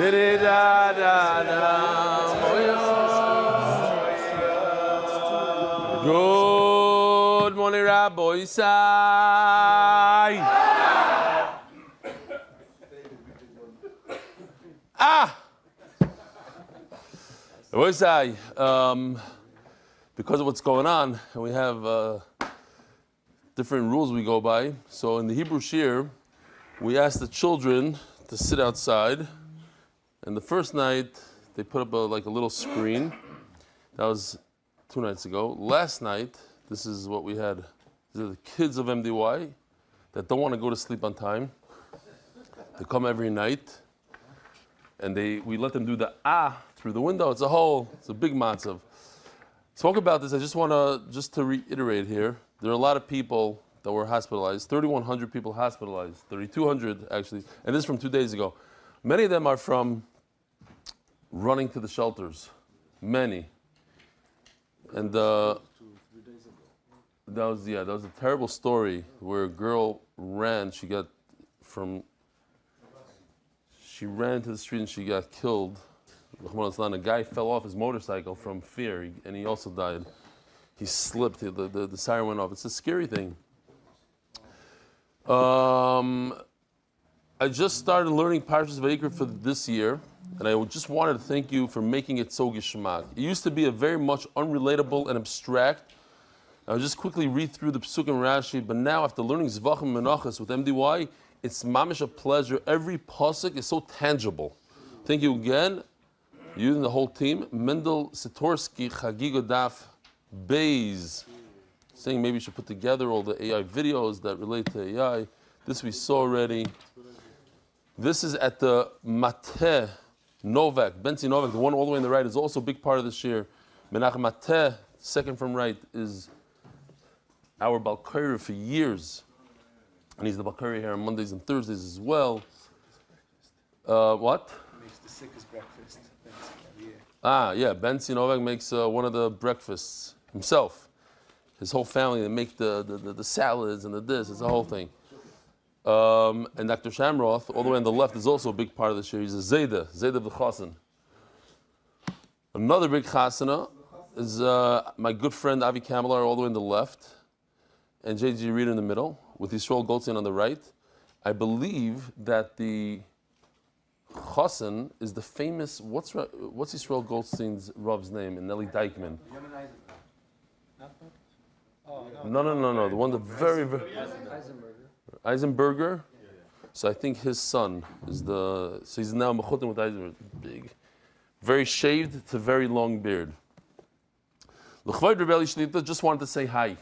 Good morning, Rabbi Isai. Rabbi Isai, because of what's going on, and we have different rules we go by. So in the Hebrew Shir, we ask the children to sit outside. And the first night, they put up a little screen. That was 2 nights ago. Last night, this is what we had. These are the kids of MDY that don't want to go to sleep on time. They come every night, and we let them do the through the window. It's a big matzav. Spoke about this. I just want to reiterate here. There are a lot of people that were hospitalized. 3,100 people hospitalized. 3,200 actually, and this is from 2 days ago. Many of them are from running to the shelters. Many. And that was a terrible story where a girl ran. She ran to the street and she got killed. A guy fell off his motorcycle from fear, and he also died. He slipped. The siren went off. It's a scary thing. I just started learning Parshas Vayikra for this year, and I just wanted to thank you for making it so gishmak. It used to be a very much unrelatable and abstract. I'll just quickly read through the Pesuk and Rashi, but now after learning Zvachim and Menachos with MDY, it's mamish a pleasure. Every pasuk is so tangible. Thank you again, you and the whole team. Mendel Sitorsky Chagigo Daf Beis, saying maybe you should put together all the AI videos that relate to AI. This we saw already. This is at the Mateh Novak, Benzi Novak, the one all the way on the right, is also a big part of this year. Menachem Mateh, second from right, is our Balkaira for years. And he's the Balkaira here on Mondays and Thursdays as well. What? He makes the sickest breakfast. Benzi Novak makes one of the breakfasts himself. His whole family, they make the salads and the this, it's the whole thing. And Dr. Shamroth, all the way on the left, is also a big part of this year. He's a Zayda of the Chassan. Another big Chasana is my good friend Avi Kamalar, all the way on the left, and J.G. Reader in the middle, with Yisrael Goldstein on the right. I believe that the Chassan is the famous, what's Yisrael Goldstein's Rav's name, and Nelly Dykman? No. The one that very Eisenberger. So I think his son is so he's now Mechutim with Eisenberger. Big. Very shaved to very long beard. L'chvayd Rebelli Shlita just wanted to say hi.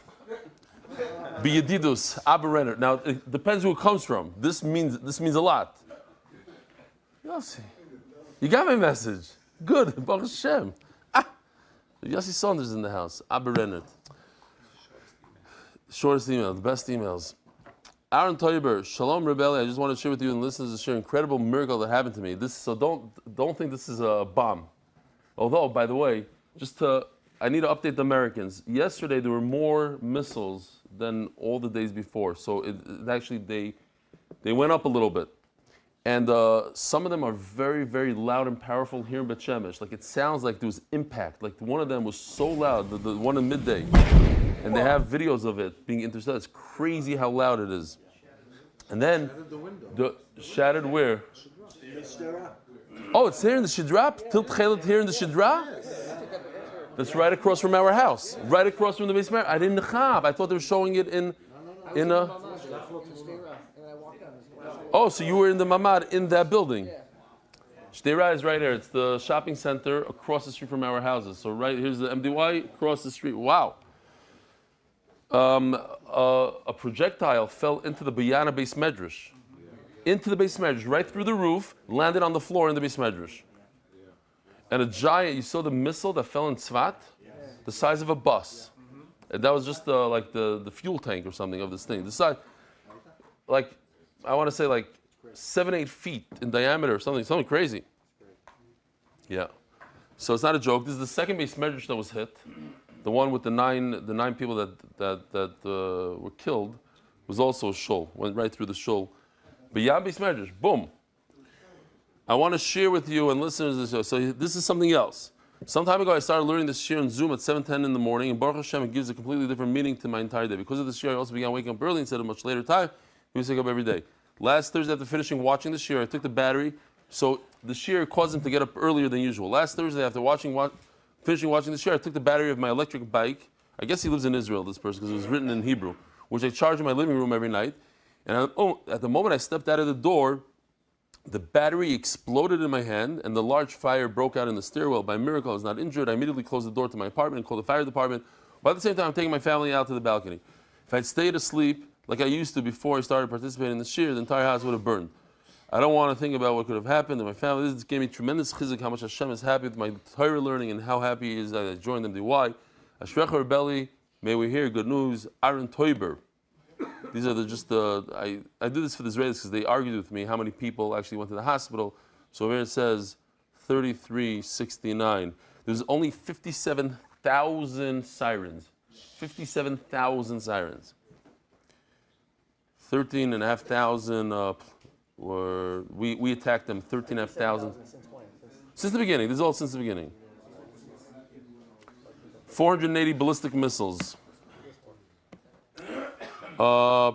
B'yedidus, Abba Renner. Now it depends who it comes from. This means a lot. Yossi, you got my message. Good, Baruch Hashem. Yossi Saunders in the house. Abba Renner. Shortest email, the best emails. Aaron Toiber, Shalom Rebelli. I just want to share with you and listeners to share an incredible miracle that happened to me. So don't think this is a bomb. Although, by the way, I need to update the Americans. Yesterday there were more missiles than all the days before. So it actually they went up a little bit, and some of them are very, very loud and powerful here in Bet Shemesh. Like it sounds like there was impact. Like one of them was so loud, the one in midday. And they have videos of it being intercepted. It's crazy how loud it is. And then, shattered where? Oh, it's here in the Shidra? Tilt Chelet here in the Shidra? That's right across from our house. Right across from the basement. I didn't have. I thought they were showing it in a... Oh, so you were in the Mamad in that building? Shteira is right here. It's the shopping center across the street from our houses. So right here's the MDY across the street. Wow. A projectile fell into the Bayana base medrash. Into the base medrash, right through the roof, landed on the floor in the base medrash. And a giant, you saw the missile that fell in Tzvat? The size of a bus. And that was just the fuel tank or something of this thing. The size, I want to say 7-8 feet in diameter or something crazy. Yeah. So it's not a joke. This is the second base medrash that was hit. The one with the nine people that were killed was also a shul. Went right through the shul. But Yabis Medrash, boom. I want to share with you and listeners this show. So this is something else. Some time ago, I started learning this shir on Zoom at 7:10 in the morning, and Baruch Hashem, it gives a completely different meaning to my entire day. Because of this shir, I also began waking up early instead of a much later time. We used to wake up every day. Last Thursday, after finishing watching the shir, I took the battery, so the shir caused him to get up earlier than usual. Last Thursday, after finishing watching the shir, I took the battery of my electric bike. I guess he lives in Israel, this person, because it was written in Hebrew, which I charge in my living room every night. And at the moment I stepped out of the door, the battery exploded in my hand, and the large fire broke out in the stairwell. By miracle, I was not injured. I immediately closed the door to my apartment and called the fire department. But at the same time, I'm taking my family out to the balcony. If I'd stayed asleep like I used to before I started participating in the shir, the entire house would have burned. I don't want to think about what could have happened to my family. This gave me tremendous chizuk, how much Hashem is happy with my Torah learning and how happy he is that I joined MDY. Ashrecha Rebelli, may we hear good news. Aaron Toiber. These are I do this for the Israelis because they argued with me how many people actually went to the hospital. So here it says 3369. There's only 57,000 sirens. 57,000 sirens. 13,500 we attacked them. 13,500 since the beginning. This is all since the beginning. 480 ballistic missiles.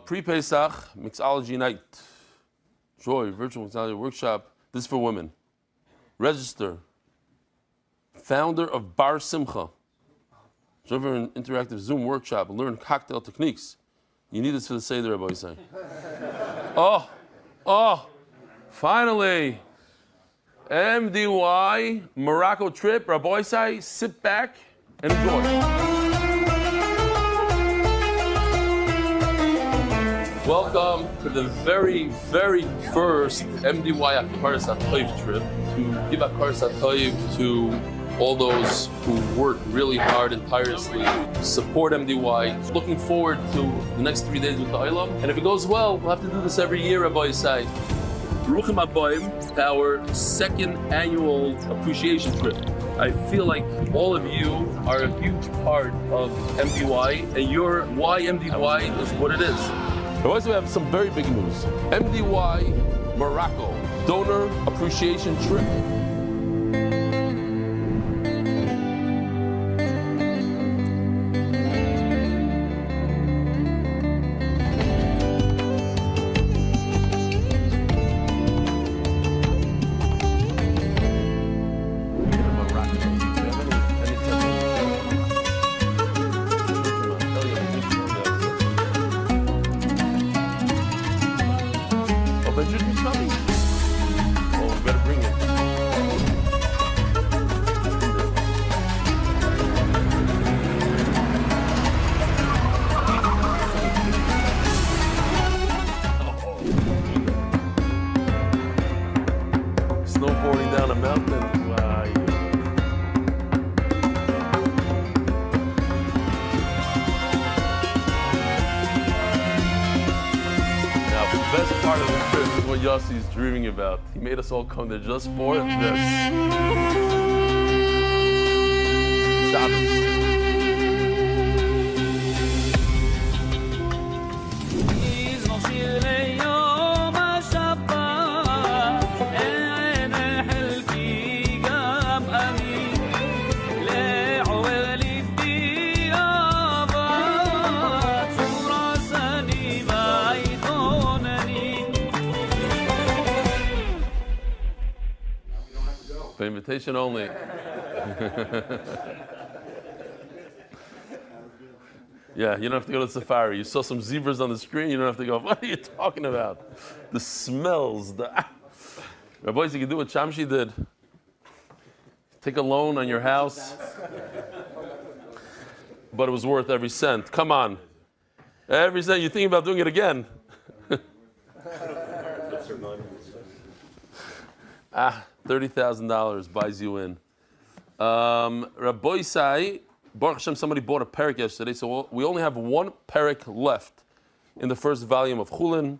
Pre-Pesach mixology night. Joy virtual mixology workshop. This is for women. Register. Founder of Bar Simcha. Join for an interactive Zoom workshop. Learn cocktail techniques. You need this for the Seder, Rabbi Yisai. Finally. MDY Morocco trip. Rabbi Yisai, sit back and enjoy. Welcome to the very, very first MDY Akaras HaToiv trip to give Akaras HaToiv to all those who work really hard and tirelessly to support MDY. Looking forward to the next 3 days with the Olam. And if it goes well, we'll have to do this every year, Rabbi Yisai. Ruchim Abayim, our second annual appreciation trip. I feel like all of you are a huge part of MDY, and your why MDY is what it is. But also we have some very big news. MDY Morocco donor appreciation trip. Snowboarding down a mountain. Wow. Now, the best part of the trip is what Yossi is dreaming about. He made us all come there just for this. Shabbos. By invitation only. Yeah, you don't have to go to safari. You saw some zebras on the screen, you don't have to go, what are you talking about? The smells, Rabbi, you can do what Shamshi did. Take a loan on your house. But it was worth every cent. Come on. Every cent. You're thinking about doing it again. $30,000 buys you in. Rabbi Yisai, Baruch Hashem, somebody bought a parak yesterday, so we only have one parak left in the first volume of Chulin.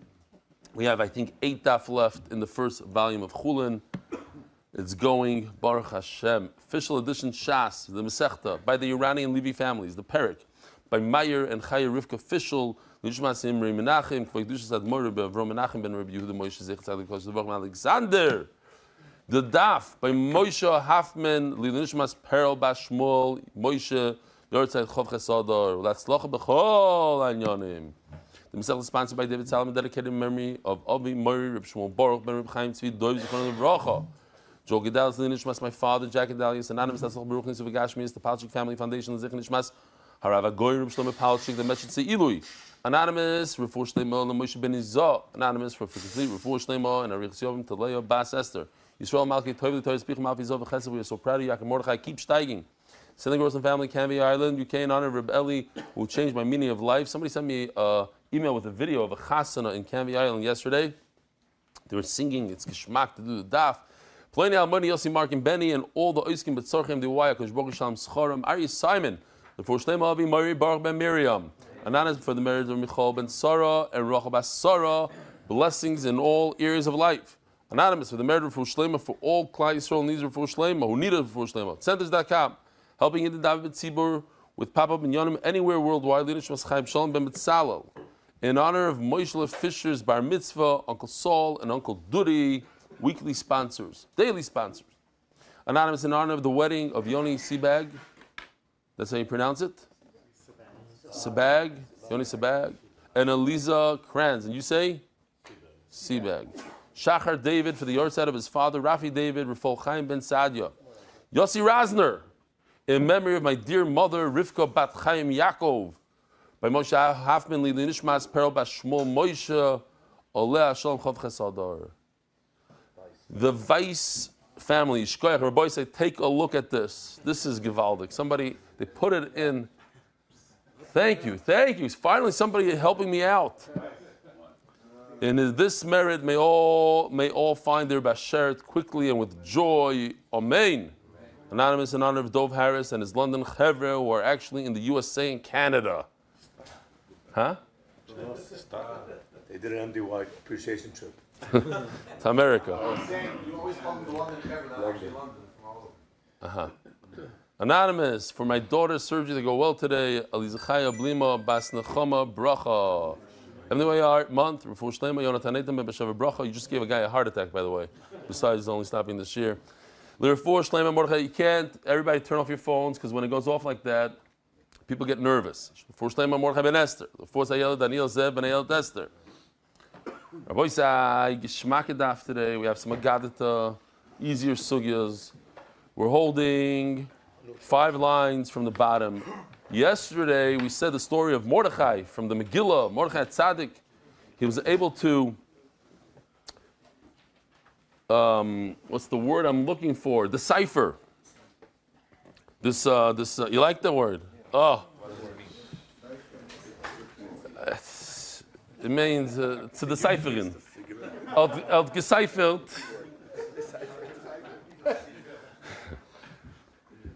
We have, I think, 8 daf left in the first volume of Chulin. It's going, Baruch Hashem. Official edition Shas, the Masechta, by the Iranian Levi families, the parak, by Meyer and Chaya Rivka official, Nishmas Imri Menachim, Kvoidushas Admor, Avrom Menachem ben Rabbi Yehuda Moshe Zech Tzadik Kosh Alexander. The Daf by Moshe Hafman Linishmas Perel Bashmul Moshe Yortzeit Chov Chesador. That's Locha B'Chol Anyonim. The Masechta is sponsored by David Salomon, dedicated in memory of Avi Mori Reb Shmuel Baruch Ben Reb Chaim Tzvi Doiv Zichron Livracha. Joel Gedalis Linishmas, my father, Jack Gedalius, anonymous. That's Locha Baruch Nisu V'Gashmius, the Palchik Family Foundation, Zichnishmas Harav Agoy Reb Shlomo Palchik, the Meshach Seilui. Anonymous, Refuah Shleimo, Moshe Ben Izah. Anonymous for complete Refuah Shleimo and Ariel Taleo Bas Esther. Yisrael Malki Tov Torah Speaking Malki Zov Chesed. We are so proud of you. Yaakov Mordechai. Keep steiging. Sending Gross and family, Canvey Ireland, UK, in honor of Reb Eli, who changed my meaning of life. Somebody sent me an email with a video of a chasana in Canvey Ireland yesterday. They were singing. It's geschmack to do the daf. Pliny Almoni, Yossi, Mark, and Benny, and all the oiskim betzorchem diwaya kosh Baruch Shalom Scharam. Ariel Simon, the first name of Mari Baruch Ben Miriam. Anonymous for the marriage of Michal Ben Sarah and Rachel Bas Sarah. Blessings in all areas of life. Anonymous for the marriage of Refuah Shleima for all Klal Yisrael needs of Refuah Shleima who need a Refuah Shleima. Centers.com, helping in the David Tzibur with Papa Ben Yonim anywhere worldwide. Leadership Chaim Shalom Ben Mitzalel. In honor of Moishle Fisher's Bar Mitzvah, Uncle Saul and Uncle Dudi, weekly sponsors, daily sponsors. Anonymous in honor of the wedding of Yoni Sebag. That's how you pronounce it? Sebag. Yoni Sebag. And Eliza Kranz. And you say? Sebag. Shachar David for the yahrzeit of his father, Rafi David, Rafal Chaim Ben Sadia. Yossi Razner, in memory of my dear mother, Rivka Bat Chaim Yaakov, by Moshe Hafman, Lili Nishmas, Perel Bas Shmuel Moshe, Oleh Shalom Chov Chesador. The Weiss family, Shkoyach, Rabbi say, take a look at this. This is Givaldic. Somebody, they put it in. Thank you. Finally, somebody helping me out. And in this merit, may all find their bashert quickly and with joy. Amen. Anonymous in honor of Dov Harris and his London Chevre, who are actually in the USA and Canada. Huh? They did an MDY appreciation trip. To America. You always call them the London Chevre, not actually London. From all over. Anonymous, for my daughter's surgery to go well today, Elizachaya Blima Bas Nechama Bracha. MDY month, Refuah Shleima, Yonatan Eitan Ben B'Shav Bracha. You just gave a guy a heart attack, by the way, besides only stopping this year. Refuah Shleima Mordechai, you can't, everybody turn off your phones, because when it goes off like that, people get nervous. Refuah Shleima Mordechai Ben Esther. Refuah Sayel Daniel Zev Ben Ayel Esther. Rabbi Say, Geshmak Daf today. We have some Agadita, easier sugyas. We're holding 5 lines from the bottom. Yesterday, we said the story of Mordechai from the Megillah, Mordechai Tzaddik. He was able to, what's the word I'm looking for? Decipher. This, you like the word? Oh. It means to decipheren. Gecyphert.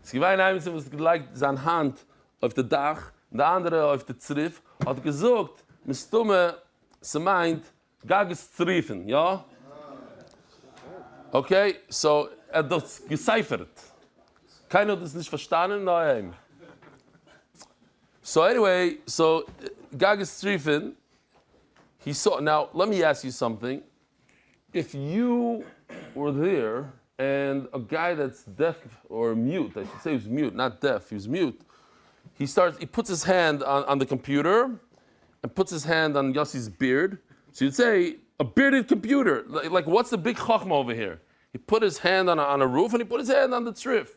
Es gewein einem, was gelegt seine Hand auf der Dach, der andere auf der Zrif, hat gesagt, mit Stumme, sie meint, Gages Zrifen, ja? Okay, so, hat das gecyphert. Keiner hat das nicht verstanden, nein. So anyway, Gages Zrifen, he saw, now, let me ask you something. If you were there, and a guy that's deaf or mute, I should say he was mute, not deaf, he was mute. He puts his hand on the computer and puts his hand on Yossi's beard. So you'd say, a bearded computer. Like what's the big chachma over here? He put his hand on a roof and he put his hand on the trif.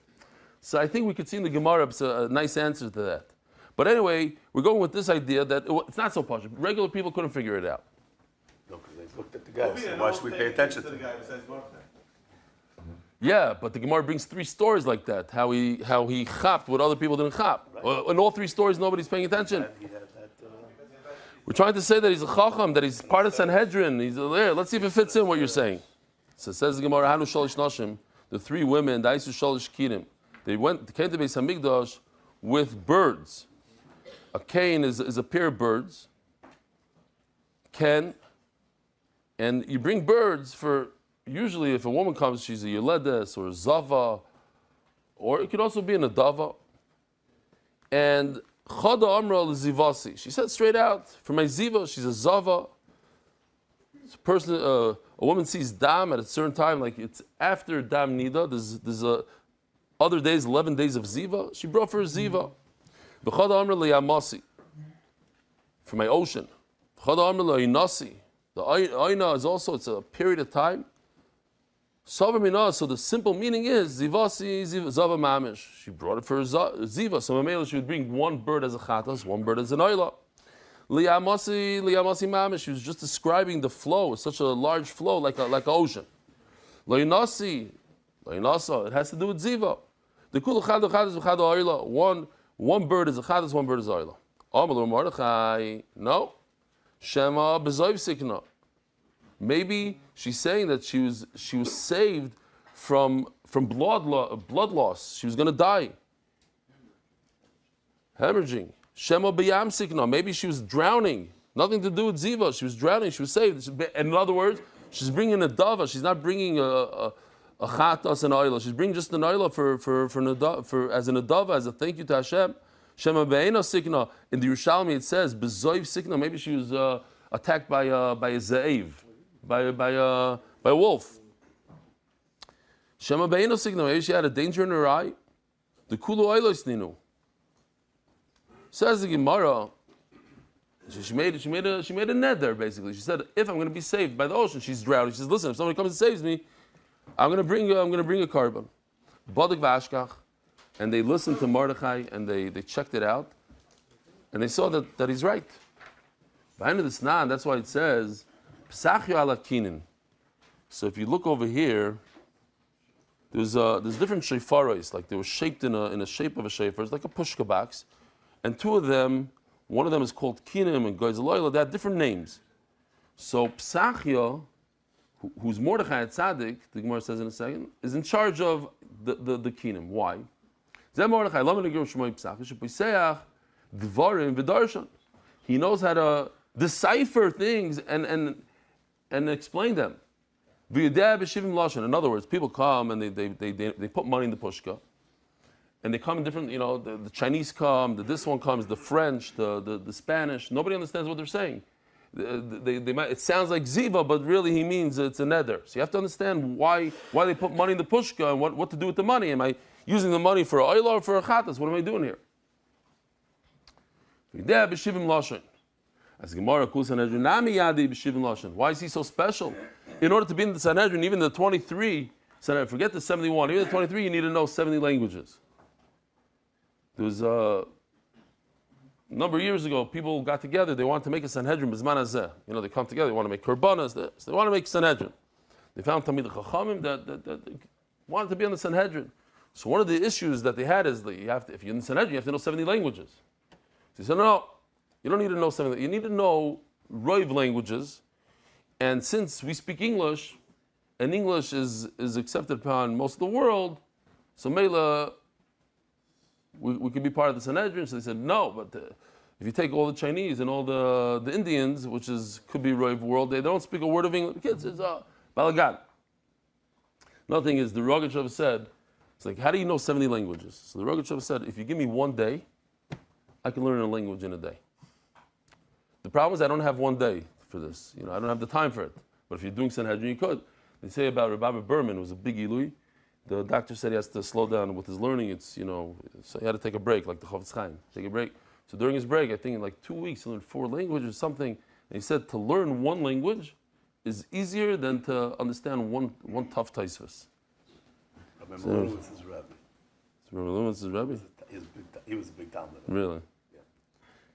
So I think we could see in the Gemara a nice answer to that. But anyway, we're going with this idea that it's not so posh. Regular people couldn't figure it out. No, because they looked at the guy. So why should we pay attention to the guy? Yeah, but the Gemara brings 3 stories like that. How he chapped what other people didn't chap. Right. In all 3 stories, nobody's paying attention. We're trying to say that he's a chacham, that he's part of Sanhedrin. He's there. Let's see if it fits in what you're saying. So it says the Gemara, Hanu Shalish Nashim, the 3 women, Daisu Shalish Kinim. They came to Beis Hamikdash with birds. A cane is a pair of birds. Ken, and you bring birds for. Usually, if a woman comes, she's a Yeledes or a Zava, or it could also be an Adava. And Chada Amra Zivasi, she said straight out, for my Ziva, she's a Zava. a woman sees dam at a certain time, like it's after dam nida. There's other days, 11 days of ziva. She brought for her ziva. B'chad amr liyamasi, for my ocean. B'chad amr liyinasi. The aina is also, it's a period of time. So the simple meaning is zivasi zava mamish. She brought it for her ziva. So mamela, she would bring one bird as a chatas, one bird as an oila. Liyamasi mamish. She was just describing the flow. It's such a large flow, like an ocean. Loinasi, it has to do with ziva. The kul chad chadas v'chad oila. One bird is a chadas, one bird is oila. Amalur Mordechai. No. Shema bezoiv sikna. Maybe she's saying that she was saved from blood loss. She was going to die. Hemorrhaging. Shema b'yam sikna. Maybe she was drowning. Nothing to do with ziva. She was drowning. She was saved. In other words, she's bringing a dava. She's not bringing a chatas and oila. She's bringing just an oila for as an adava, as a thank you to Hashem. Shema be'ena sikna. In the Yerushalmi it says bezoiv sikna. Maybe she was attacked by a ze'ev, by a wolf. Shema be'ena sikna. Maybe she had a danger in her eye. The kulu oilos ninu. Says the Gemara. She made a net there basically. She said, if I'm going to be saved by the ocean, she's drowning. She says, listen, if somebody comes and saves me, I'm going to bring a carbon. Badik v'ashkach. And they listened to Mordechai and they checked it out, and they saw that he's right. Behind the Snan, that's why it says Psachyu ala kinin. So if you look over here, there's different shefaros, like they were shaped in a shape of a shofar. It's like a pushka box, and two of them, one of them is called kinim and goyzaloyla. They have different names. So Psachya, who's Mordechai Tzaddik, the Gemara says in a second, is in charge of the kinim. Why? He knows how to decipher things and explain them. In other words, people come and they put money in the pushka, and they come in different, the Chinese come, this one comes, the French, the Spanish. Nobody understands what they're saying. It sounds like ziva, but really he means it's a neder. So you have to understand why they put money in the pushka and what to do with the money. Am I using the money for oil or for a chatas? What am I doing here? Why is he so special? In order to be in the Sanhedrin, even the 23, forget the 71, even the 23, you need to know 70 languages. There was a number of years ago, people got together, they wanted to make a Sanhedrin, Bizman Hazeh. They come together, they want to make Korbanas, so they want to make Sanhedrin. They found Talmid Chachamim that wanted to be on the Sanhedrin. So one of the issues that they had is that if you're in the Sanhedrin, you have to know 70 languages. So he said, no, you don't need to know 70. You need to know Roiv languages. And since we speak English, and English is accepted upon most of the world, so Mela, we could be part of the Sanhedrin. So they said, no, but if you take all the Chinese and all the Indians, which could be Roiv world, they don't speak a word of English. Kids, it's Balagan. Another thing is, the Rogachev said, it's like, how do you know 70 languages? So the Rogachev said, if you give me one day, I can learn a language in a day. The problem is I don't have one day for this. I don't have the time for it. But if you're doing Sanhedrin, you could. They say about Rabbi Berman, who was a big Ilui, the doctor said he has to slow down with his learning. So he had to take a break, like the Chofetz Chaim, take a break. So during his break, I think in like 2 weeks, he learned 4 languages or something. And he said to learn one language is easier than to understand one tough taisvus. Rabbi Lewis is Rabbi. Rabbi Lewis is Rabbi? He was a big Talmud. Really? Yeah.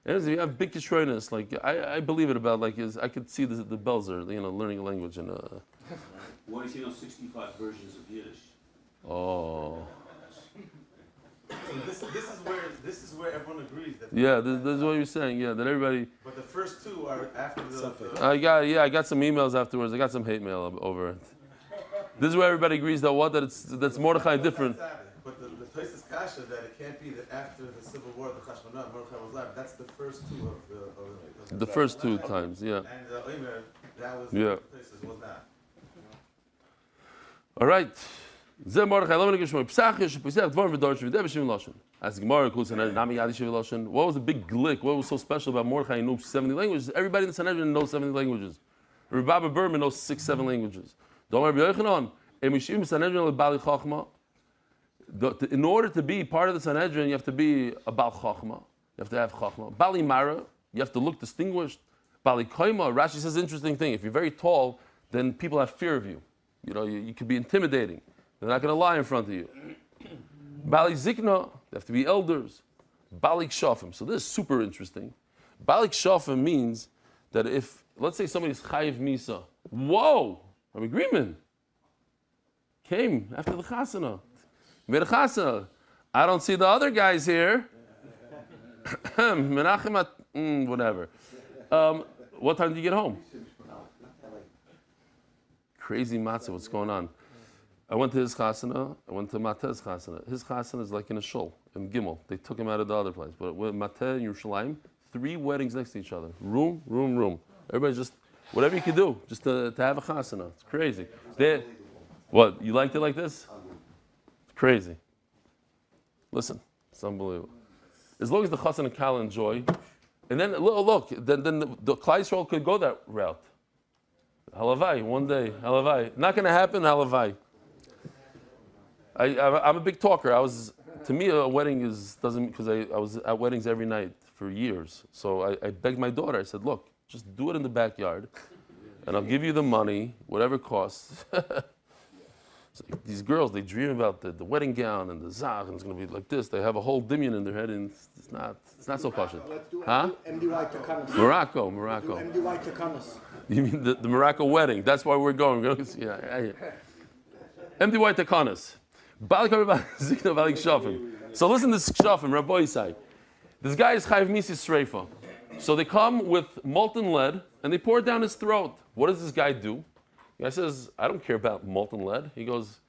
And if you have big kishroinus, like I believe it about I could see the bells are learning a language and Why is he on 65 versions of Yiddish? Oh. So this is where everyone agrees that. Yeah, this is what you're saying. Yeah, that everybody. But the first two are after the. I got some emails afterwards. I got some hate mail over it. This is where everybody agrees that's Mordechai different. But the place is kasha that it can't be that after the civil war, the Chashmonah, Mordechai was alive. That's the first two of the first two times, yeah. And Omer, that was yeah. the places was not. All right. What was the big glick? What was so special about Mordechai? He knew 70 languages. Everybody in the Sanhedrin knows 70 languages. Rabbi Berman knows 6-7 languages. Don't worry, Yochanan. In order to be part of the Sanhedrin, you have to be a Bal Chachma. You have to have Chachma. Bali Mara, you have to look distinguished. Bali Koima, Rashi says an interesting thing. If you're very tall, then people have fear of you. You know, you could be intimidating. They're not going to lie in front of you. Bali Zikna, they have to be elders. Balik Shafim. So this is super interesting. Balik Shafim means that if, let's say somebody's Chayiv Misa. Whoa! An agreement. Came after the Chasana. Made a Chasana. I don't see the other guys here. Menachem, whatever. What time did you get home? Crazy matzah, what's going on? I went to his chasana, I went to Mate's chasana. His chasana is like in a shul, in Gimel. They took him out of the other place. But with Mate and Yerushalayim, 3 weddings next to each other. Room. Everybody just, whatever you can do, just to have a chasana. It's crazy. What, you liked it like this? It's crazy. Listen, it's unbelievable. As long as the chassan and kala enjoy, and then look, then the Klal Yisrael could go that route. Halavai, one day, halavai. Not going to happen, halavai. I'm a big talker. To me, a wedding doesn't, because I was at weddings every night for years. So I begged my daughter. I said, look, just do it in the backyard, and I'll give you the money, whatever it costs. These girls, they dream about the wedding gown and the zach, and it's going to be like this. They have a whole dimion in their head, and it's not so kosher. Let's do huh? MDY Takanas. Morocco. MDY Takanas. You mean the Morocco wedding? That's why we're going. MDY Takanas. So listen to this Shafim, Rabbi Yisai. This guy is Chayiv Misis Sreifa. So they come with molten lead and they pour it down his throat. What does this guy do? The guy says, I don't care about molten lead. He goes,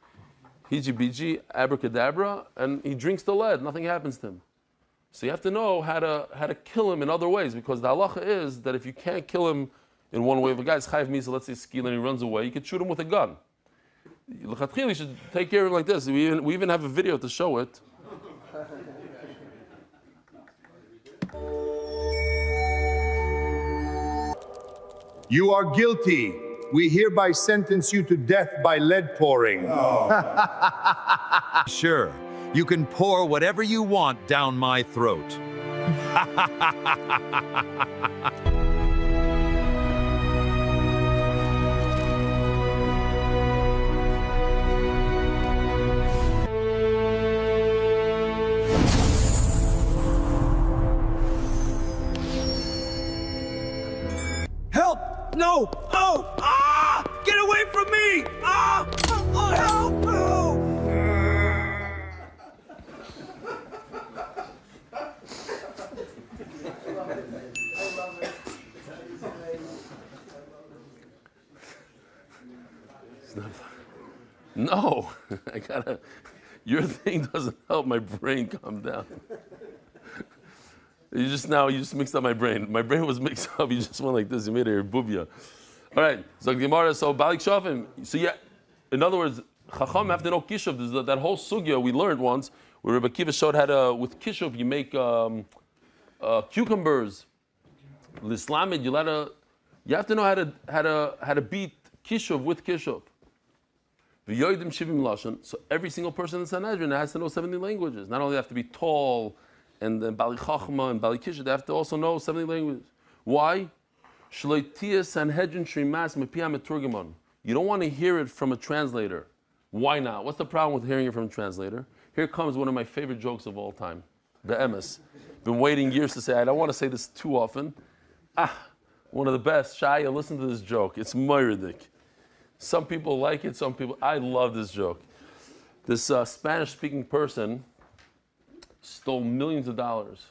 hiji biji, abracadabra, and he drinks the lead. Nothing happens to him. So you have to know how to kill him in other ways, because the halacha is that if you can't kill him in one way, if a guy's Chayiv Misa, let's say skil, and he runs away, you could shoot him with a gun. You should take care of him like this. We even have a video to show it. You are guilty. We hereby sentence you to death by lead pouring. Sure, you can pour whatever you want down my throat. Help! No! Oh! Ah! Get away from me! Ah! Oh, help! Oh! No, your thing doesn't help my brain calm down. You just mixed up my brain. My brain was mixed up. You just went like this. You made a bubia. All right. So Gemara. So Balik Shafim. So yeah, in other words, Chacham have to know kishuv. There's that whole sugya we learned once, where Rebbe Kiva showed how to, with kishuv, you make cucumbers. L'islamid, you have to know how to beat kishuv with kishuv. V'yodim shivim lashon. So every single person in the Sanhedrin has to know 70 languages. Not only have to be tall, and then Bali Chachma and Bali Kisha, they have to also know 70 languages. Why? Shloitia Sanhedrin Shrimas Mepia Meturgamon. You don't want to hear it from a translator. Why not? What's the problem with hearing it from a translator? Here comes one of my favorite jokes of all time. The emes. Been waiting years to say, I don't want to say this too often. One of the best. Shaya, listen to this joke. It's moiridik. Some people like it, I love this joke. This Spanish-speaking person stole millions of dollars.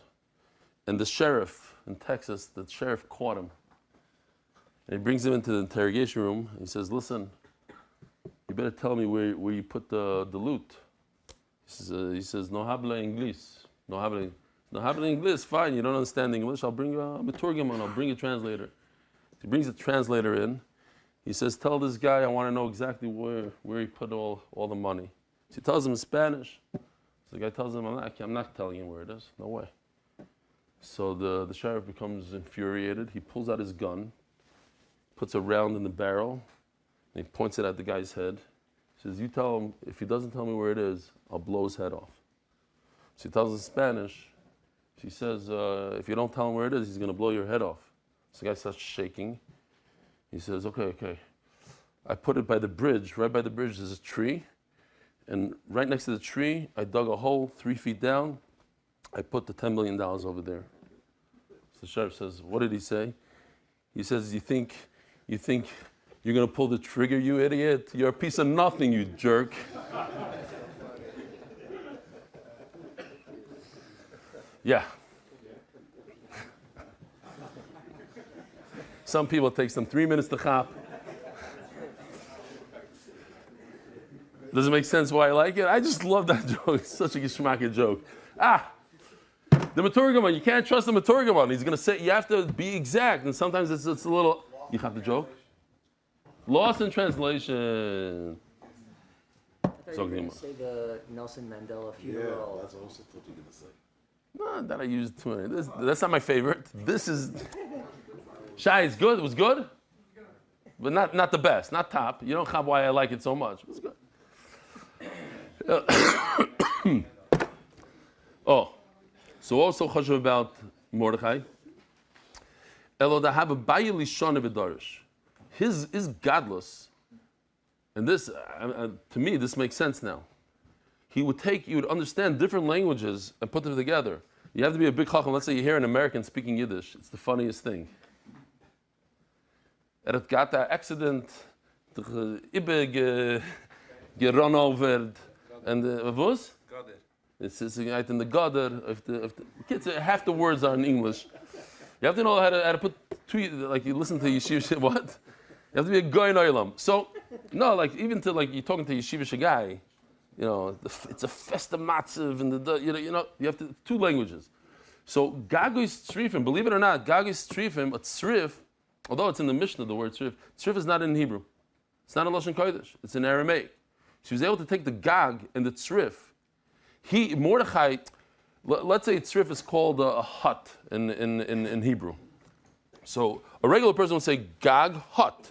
And the sheriff in Texas, the sheriff caught him. And he brings him into the interrogation room. And he says, listen, you better tell me where you put the loot. He says, no habla inglés. No habla inglés, fine, you don't understand English. I'll bring a meturgaman, I'll bring a translator. He brings a translator in. He says, tell this guy I want to know exactly where he put all the money. So he tells him in Spanish. So the guy tells him, I'm not telling him where it is. No way. So the sheriff becomes infuriated. He pulls out his gun. puts a round in the barrel, and he points it at the guy's head. He says, you tell him, if he doesn't tell me where it is, I'll blow his head off. So he tells in Spanish, she says, if you don't tell him where it is, he's going to blow your head off. So the guy starts shaking. He says, okay. I put it by the bridge. Right by the bridge there's a tree. And right next to the tree, I dug a hole 3 feet down. I put the $10 million over there. So the sheriff says, what did he say? He says, you think you're going to pull the trigger, you idiot? You're a piece of nothing, you jerk. Yeah. Some people it takes them 3 minutes to chop. Does it make sense why I like it? I just love that joke. It's such a geschmacked joke. The Maturgaman, you can't trust the Maturgaman. He's going to say, you have to be exact. And sometimes it's a little, you have the joke? Lost in translation. I thought you were going to say the Nelson Mandela funeral. Yeah, that's what I also thought you were going to say. No, that I used too many. That's not my favorite. This is, Shai, it's good. It was good. But not the best, not top. You don't have why I like it so much. It was good. So also chashuv about Mordechai. Elo da have a bayili shana v'darish. His is godless, and this to me this makes sense now. You would understand different languages and put them together. You have to be a big chacham. Let's say you hear an American speaking Yiddish. It's the funniest thing. Het got that accident, Ibe gerun over, and what was? It's out in the gutter. If the kids, half the words are in English. You have to know how to put two, like you listen to yeshiva, what? You have to be a goy in olam. So, no, like even to like you're talking to yeshiva guy, you know, it's a festa matziv and you have to two languages. So gagois tzrifim, believe it or not, gagois tzrifim, a tzrif, although it's in the Mishnah, the word tzrif is not in Hebrew. It's not in Lashon Kodesh. It's in Aramaic. She was able to take the gag and the tzrif. Mordechai, let's say tzrif is called a hut in Hebrew. So a regular person would say gag hut.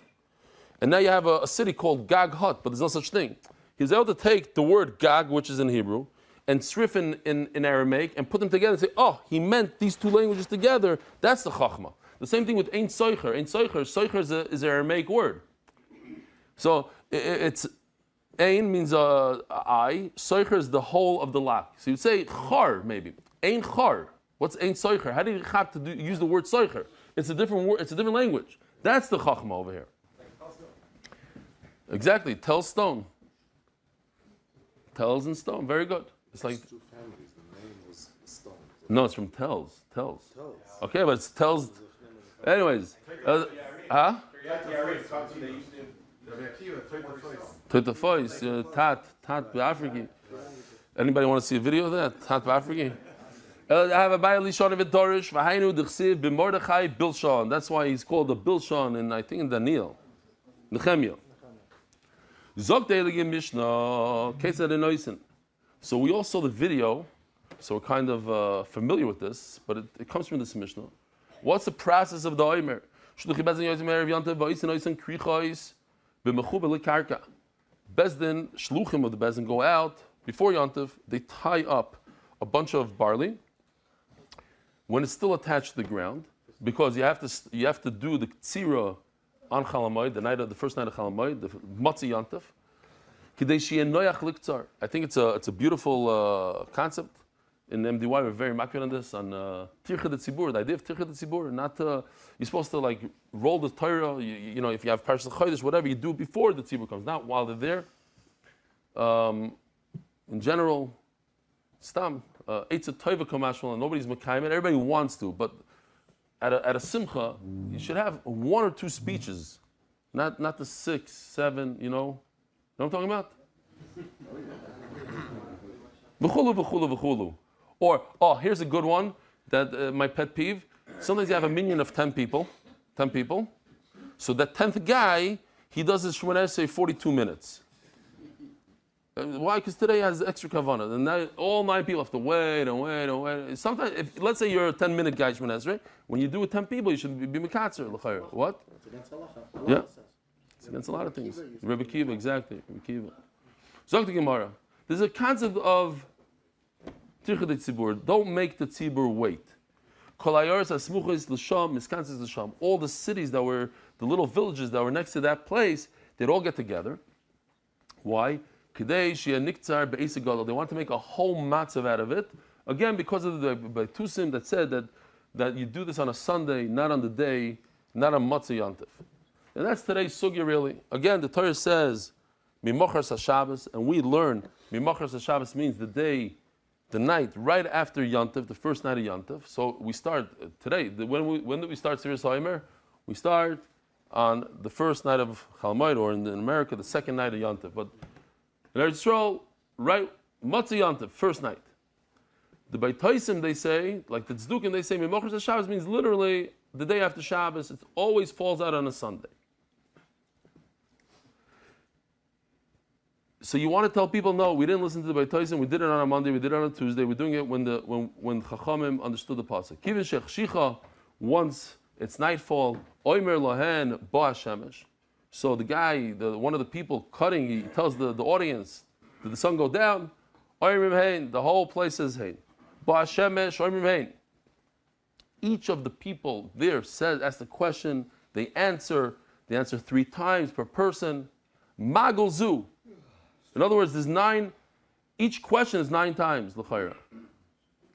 And now you have a city called Gag hut, but there's no such thing. He was able to take the word gag, which is in Hebrew, and tzrif in Aramaic, and put them together and say, oh, he meant these two languages together. That's the chachma. The same thing with ein soicher. Ein soicher is an Aramaic word. So it's ein means I. Soicher is the whole of the lock. So you'd say char maybe. Ein char. What's ein soicher? How do you have to use the word soicher? It's a different word. It's a different language. That's the chachma over here. Exactly. Tells stone. Tells and stone. Very good. It's like two families. The name was Stone. no, it's from tells. Okay, but it's tells. Anyways, huh? Toitafois, Tat B'Afriki. Anybody want to see a video of that? Tat B'Afriki. I have a Bayali Shon of Dorish, V'hainu D'chsiv B'Mordechai Bilshon. That's why he's called the Bilshon, and I think in Daniel, Nehemiah. Zog De'eligim Mishnah Kesed Enoisen. So we all saw the video, so we're kind of familiar with this, but it comes from this Mishnah. What's the process of the Oimer? Bezdin, shluchim of the Bezdin go out before Yontiv, they tie up a bunch of barley when it's still attached to the ground, because you have to do the tzira on Chalamoid, the first night of Chalamoid, the Matzi Yontiv. I think it's a beautiful concept. In MDY, we're very makir on this, on Tircha de Tzibur, the idea of Tircha de Tzibur, not you're supposed to like roll the Torah, you know, if you have Parashat Chodesh, whatever, you do it before the Tzibur comes, not while they're there. In general, Stam, Eitz a Toiva Kamashmal, and nobody's Mekayim, everybody wants to, but at a Simcha, you should have 1 or 2 speeches, not the 6, 7, you know what I'm talking about? V'chulu, v'chulu, v'chulu. Or, here's a good one, that my pet peeve. Sometimes you have a minyan of 10 people. So that 10th guy, he does his Shmoneh Esrei 42 minutes. Why? Because today has extra kavanah. And now all 9 people have to wait and wait and wait. Sometimes, if let's say you're a 10-minute guy, right? When you do with 10 people, you should be mikatzer. What? It's against halacha. Yeah. It's against a lot of things. Rebbe Kiva, exactly. Rebbe Kiva. Zok the Gemara. There's a concept of tirchad tzibur. Don't make the tzibur wait. All the cities that were, the little villages that were next to that place, they'd all get together. Why? They want to make a whole matzav out of it. Again, because of the Tusim that said that you do this on a Sunday, not on the day, not on Matzah Yantif. And that's today's sugya really. Again, the Torah says, Mimachar Shabbos, and we learn, Mimachar Shabbos means the day, the night, right after Yantif, the first night of Yantif. So we start today. When do we start Sirius Haimer? We start on the first night of Chalmoid, or in America, the second night of Yantif. But in Eretz Yisrael, right, Matzah Yantif, first night. The Beit Taisim, they say, like the Tzdukim, they say, Mimachar Shabbos means literally the day after Shabbos. It always falls out on a Sunday. So you want to tell people, no, we didn't listen to the Beit Taisim, we did it on a Monday, we did it on a Tuesday, we're doing it when Chachamim understood the pasuk. Kivin Shech Shicha, once it's nightfall, Oimer Lahen Ba Shemesh. So the guy, one of the people cutting, he tells the audience, did the sun go down? Oimrim Hein, the whole place says Hein. Ba Shemesh, Oimrim Hein. Each of the people there asks the question, they answer 3 times per person. Magol Zu. In other words, there's 9, each question is 9 times, l'chayra.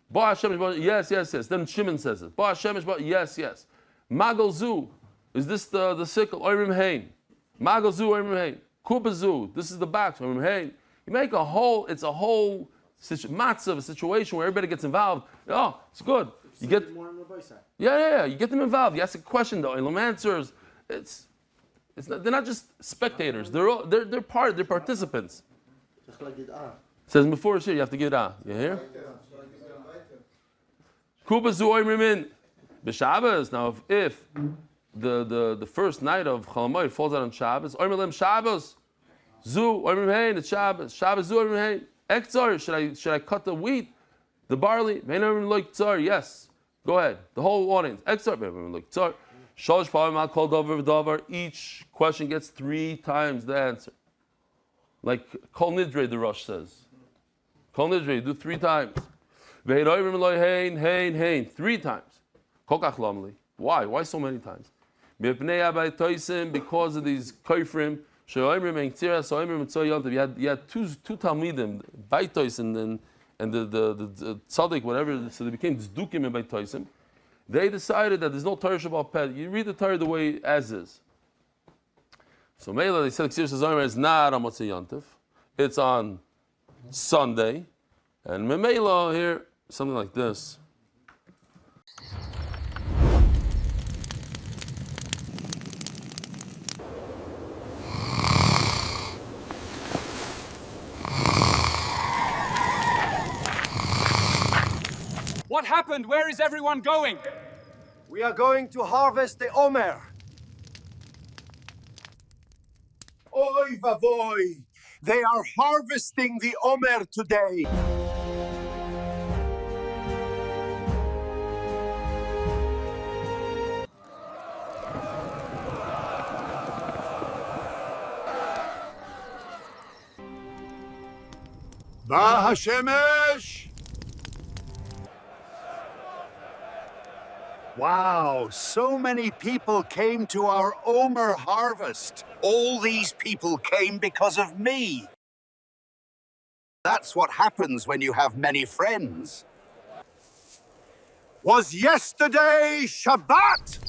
Ba Shemesh, yes. Then Shimon says it. Ba Shemesh, yes. Magol Zu, is this the sickle? Oimrim Hein. Magol Zu, Oimrim Hein. Kuba Zu, this is the box, Oimrim Hein. You make it's a whole matzah, a situation where everybody gets involved. Oh, it's good. You get you get them involved. You ask a question, the Olam answers. They're not just spectators. They're participants. It says before shir, you have to get You hear? Kuba zu oimrimin b'Shabbos. Now, if the first night of Chalamoid falls out on Shabbos, oimrim Shabbos zu oimrim hein. It's Shabbos. Shabbos zu oimrim hein. Ektzar. Should I cut the wheat, the barley? Ve'ein like tzar. Yes. Go ahead. The whole audience. Ektzar. Ve'ein like tzar. Shalosh pa'amim al kol davar v'davar. Each question gets 3 times the answer. Like Kol Nidre, the Rosh says. Kol Nidre, do 3 times. Ve'eroivim loy hein. 3 times. Kol kach lamli. Why? Why so many times? Because of these koifrim. She'oimrim ein ktira, so oimrim mitzvah yontav. You had two talmidim, Beit Toisim and the tzaddik, whatever. So they became tzdukim in Beit Toisim. They decided that there's no Torah Shabbat Pet. You read the Torah the way as is. So Mela, they said Ksir Sazaymer is not on Motzei Yantif. It's on Sunday. And Memela here, something like this. What happened? Where is everyone going? We are going to harvest the Omer. Oy vavoy! They are harvesting the Omer today. Ba Hashemesh! Wow, so many people came to our Omer harvest. All these people came because of me. That's what happens when you have many friends. Was yesterday Shabbat?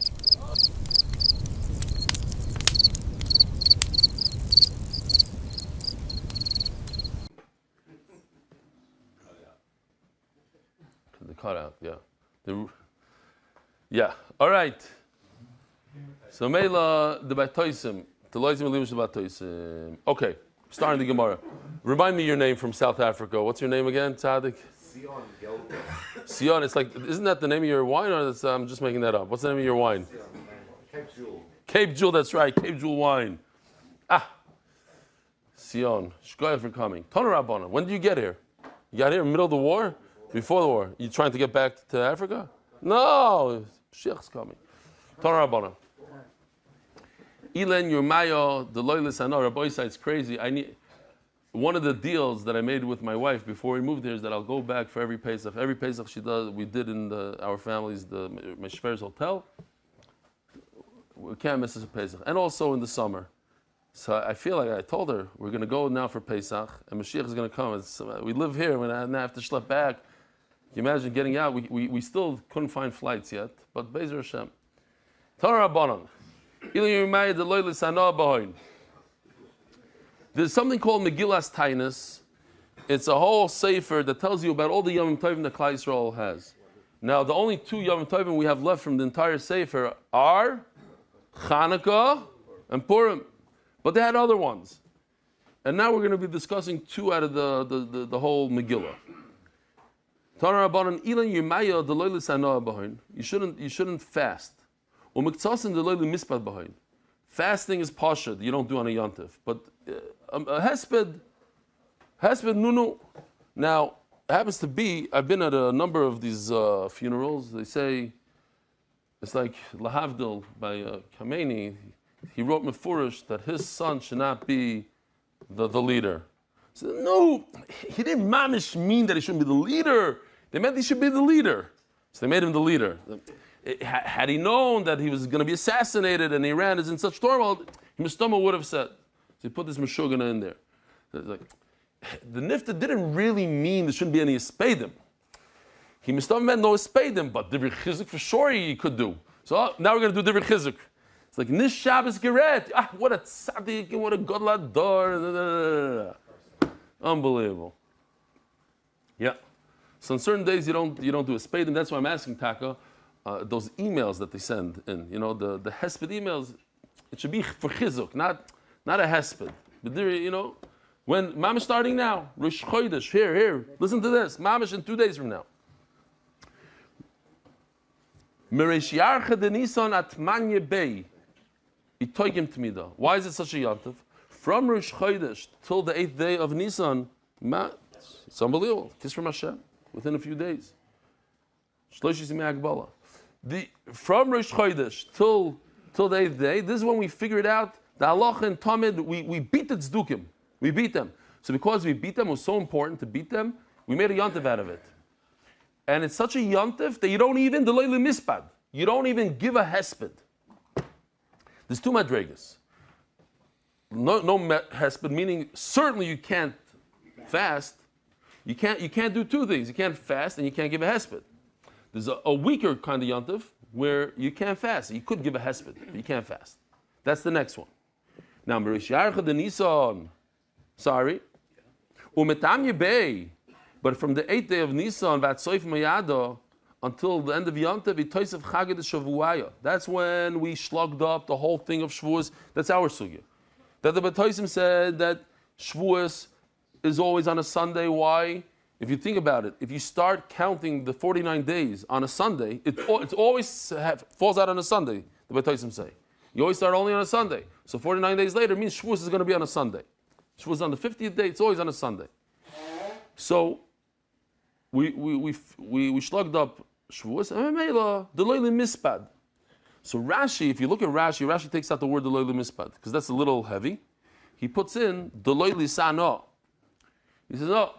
The cutout, yeah. Yeah, all right. So Mela, the Beit Toisim, the Loizim Elim Shabbat Toisim. Okay, starting the Gemara. Remind me your name from South Africa. What's your name again, Tzaddik? Sion. It's like, isn't that the name of your wine, or that's, I'm just making that up? What's the name of your wine? Cape Jewel. Cape Jewel, that's right. Cape Jewel wine. Sion. Shkoyach for coming. Tana Rabbanan. When did you get here? You got here in the middle of the war? Before the war? You trying to get back to Africa? No. Mashiach's coming. Tana Rabbanan. Ilen Yirmayo, the loyalists, I know Rabbi Yisai, it's crazy. One of the deals that I made with my wife before we moved here is that I'll go back for every Pesach. Every Pesach we did in our family's, my Shver's hotel. We can't miss a Pesach. And also in the summer. So I feel like I told her, we're going to go now for Pesach, and Mashiach is going to come. We live here, and I have to schlep back. Can you imagine getting out? We still couldn't find flights yet, but Be'ezer Hashem. Torah Rabbanan. There's something called Megillas Tainus. It's a whole sefer that tells you about all the Yom Tovim that Klal Yisrael has. Now, the only two Yom Tovim we have left from the entire sefer are Chanukah and Purim. But they had other ones. And now we're going to be discussing two out of the whole Megillah. You shouldn't fast. Fasting is pasha, you don't do on a yontif. But a hesped nunu. Now, it happens to be, I've been at a number of these funerals. They say, it's like Lahavdil by Khamenei. He wrote Mefurish that his son should not be the leader. So, no, he didn't mamish mean that he shouldn't be the leader. They meant he should be the leader. So they made him the leader. Had he known that he was going to be assassinated and Iran is in such turmoil, Mistama would have said. So he put this Meshuggah in there. Like, the Nifta didn't really mean there shouldn't be any Espedim. He Mistama meant no Espedim, but Divrei Chizuk for sure he could do. So now we're going to do Divrei Chizuk. It's like, Nish Shabbos Geret. What a tzaddik, what a godlador. Unbelievable. Yeah. So on certain days you don't do a spade, and that's why I'm asking Taka, those emails that they send in, the hesped emails, it should be for chizuk, not a hesped. But there, when Mamish starting now, Rosh Chodesh, here, listen to this, Mamish in 2 days from now. Meresh Yarcha de Nisan at Manye Bey, Itoigim Tmida. Why is it such a yantiv? From Rosh Chodesh till the 8th day of Nisan, it's unbelievable. Kiss from Hashem within a few days. From Rosh Chodesh till the 8th day, this is when we figured out the halacha and tamid. We beat the tzdukim. We beat them. So because we beat them, it was so important to beat them, we made a yantiv out of it. And it's such a yantiv that you don't even delay the mispad. You don't even give a hesped. There's two madregas. No hesped, meaning certainly you can't fast. You can't do two things. You can't fast and you can't give a hesped. There's a weaker kind of yantiv where you can't fast. You could give a hesped, but you can't fast. That's the next one. Now, Merish Yarcha de Nisan, sorry. Umetam Yebei, but from the 8th day of Nisan, Vatsoif Mayado, until the end of Yantav, Itois of Chagad Shavuaya. That's when we slugged up the whole thing of Shavuos. That's our sugya. That the Batoisim said that Shavuos is always on a Sunday. Why? If you think about it, if you start counting the 49 days on a Sunday, it always falls out on a Sunday, the Batoisim say. You always start only on a Sunday. So 49 days later means Shavuos is going to be on a Sunday. Shavuos on the 50th day, it's always on a Sunday. So we slugged up Shavuos, and the Leili Mispad. So Rashi, if you look at Rashi takes out the word the Leili Mispad, because that's a little heavy. He puts in the Leili Sano. He says, no,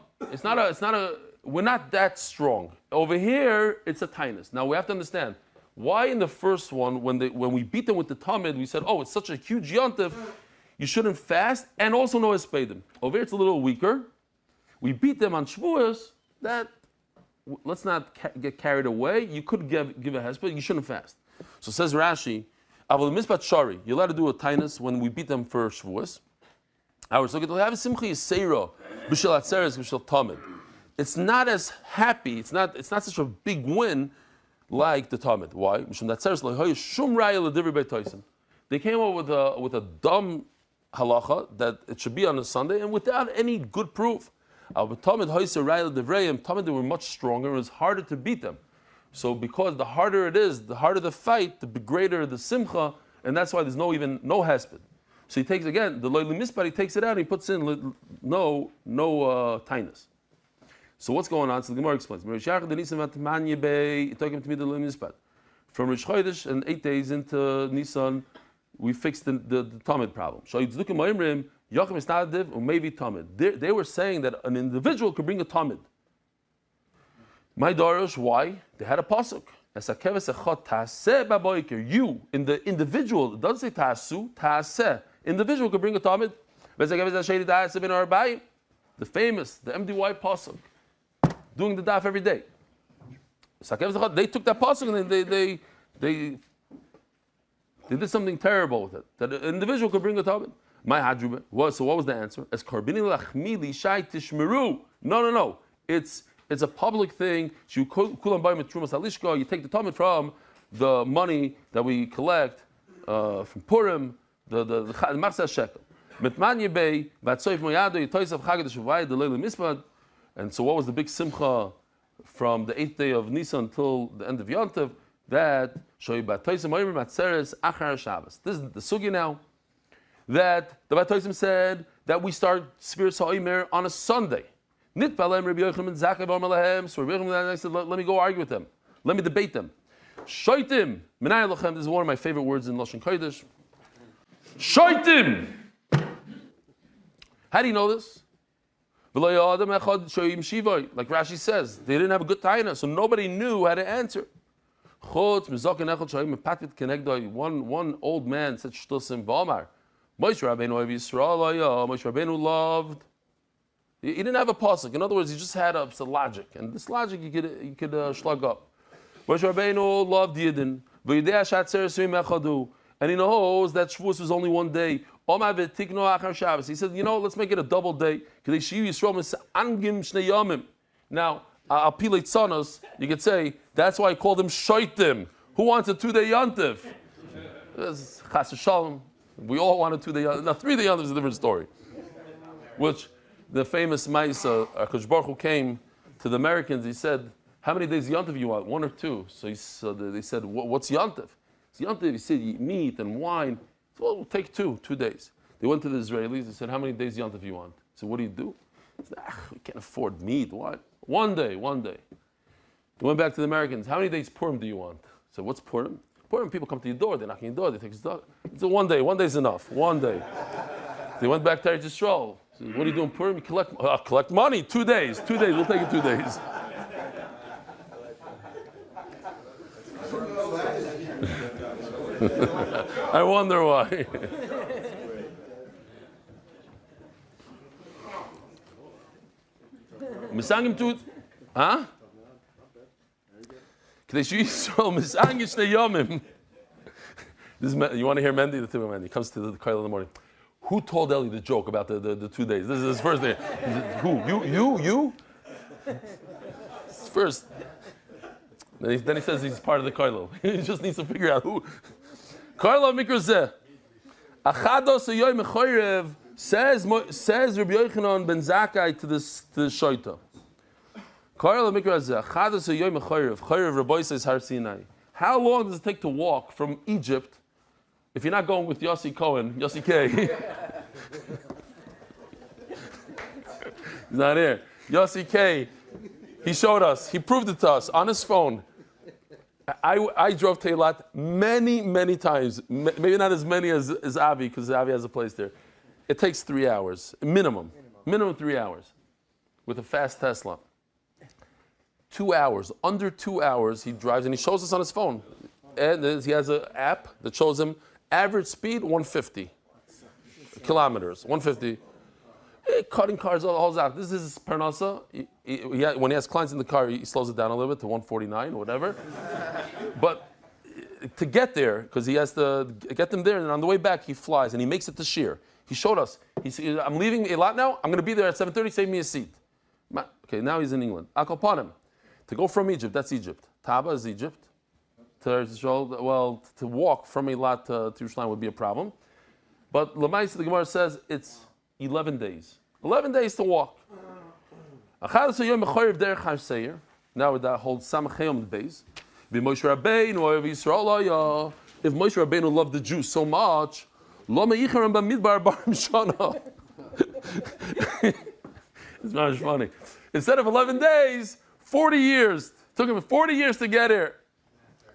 we're not that strong. Over here, it's a tinus. Now we have to understand, why in the first one, when we beat them with the Talmud, we said, it's such a huge yontif, you shouldn't fast, and also no espedim. Over here, it's a little weaker. We beat them on Shavuos, let's not get carried away. You could give a hesped, you shouldn't fast. So says Rashi, Avol Mispat Shari, you're allowed to do a tinus when we beat them for Shavuos. So have a simcha yisera, b'shel atzeres, b'shel tamid. It's not as happy. It's not such a big win like the tamid. Why? They came up with a dumb halacha that it should be on a Sunday and without any good proof. Tamid, they were much stronger. It was harder to beat them. So because the harder it is, the harder the fight, the greater the simcha, and that's why there's no hesped. So he takes again the loyal mispad. He takes it out. And he puts in no tinus. So what's going on? So the Gemara explains. From Rish Chodesh and 8 days into Nisan, we fixed the Tamid problem. They were saying that an individual could bring a Tamid. My Darish, why? They had a pasuk. You, in the individual, it doesn't say tasu, taseh. Individual could bring a Tamid. The famous, the MDY pasuk, doing the daf every day. They took that pasuk and they did something terrible with it. That an individual could bring a Tamid. My hadrube was, so what was the answer? As karbini lachmili shai tishmeru. No. It's a public thing. You take the Tamid from the money that we collect from Purim, the Machzah Shekel. And so what was the big simcha from the 8th day of Nisan until the end of Yontiv? That this is the sugi now. That the Batoisim said that we start Sfiras HaOmer on a Sunday. So Rabbi Yochanan said, let me go argue with them. Let me debate them. Shoitim. This is one of my favorite words in Lashon Kodesh. Shoitim. How do you know this? Like Rashi says, they didn't have a good taina, so nobody knew how to answer. One old man said, Shtusim V'Omar. Moshe Rabbeinu loved. He didn't have a pasuk. In other words, he just had some logic, and this logic you could slug up. Moshe Rabbeinu loved Yidden, and he knows that Shavuos was only one day. He said, let's make it a double day. Now, Apilei Tzanos, you could say that's why I called him Shoitim. Who wants a 2-day Yontif? Chas Shalom. We all want a 2-day Yontif. Now, 3-day Yontif is a different story. Which the famous Maisa, Akash Baruch Hu came to the Americans. He said, "How many days Yontif you want? 1 or 2?" So they said, "What's Yontif?" So Yontif, he said, "You eat meat and wine." So, well, we'll take 2 days. They went to the Israelis. They said, "How many days Yontif you want?" So what do you do? He said, "We can't afford meat. What? 1 day, 1 day." They went back to the Americans. "How many days Purim do you want?" So what's Purim? Purim, people come to your door. They knock on your door. They take his dog. It's a 1 day. 1 day's enough. 1 day. They went back to Eretz Yisrael. So what are you doing Purim? You collect money. 2 days. 2 days. We'll take it 2 days. I wonder why. Misangim tut, huh? You want to hear Mendy? The Tivah Mendy comes to the Kail in the morning. Who told Eli the joke about the 2 days? This is his first day. Who? You? It's first. Then he says he's part of the Kail. He just needs to figure out who. Kail Mikrazeh. Achados Yoy Mechorev says Rabbi Yochanan ben Zakkai to the Shoita. Kail Mikrazeh. Achados Yoy Mechorev. Chorev Rabbi says Har Sinai. How long does it take to walk from Egypt if you're not going with Yossi K? He's not here. Yossi K. He showed us. He proved it to us on his phone. I drove to Eilat many times. Maybe not as many as Avi, because Avi has a place there. It takes 3 hours, minimum 3 hours, with a fast Tesla. 2 hours, under 2 hours, he drives, and he shows us on his phone. And he has an app that shows him average speed 150 kilometers, 150. Cutting cars all out. This is Parnasa. When he has clients in the car, he slows it down a little bit to 149 or whatever. But to get there, because he has to get them there, and on the way back he flies and he makes it to Shir. He showed us. He said, "I'm leaving Eilat now. I'm going to be there at 7:30. Save me a seat." Okay, now he's in England. Akalpanim. To go from Egypt, that's Egypt. Taba is Egypt. To walk from Eilat to Yerushalayim would be a problem. But Lamaisa, the Gemara says it's 11 days. 11 days to walk. Now with that holds Samachayim the base. If Moshe Rabbeinu loved the Jews so much, Loma yicharim b'midbar bar mishana. It's not funny. Instead of 11 days, 40 years. Took him 40 years to get here.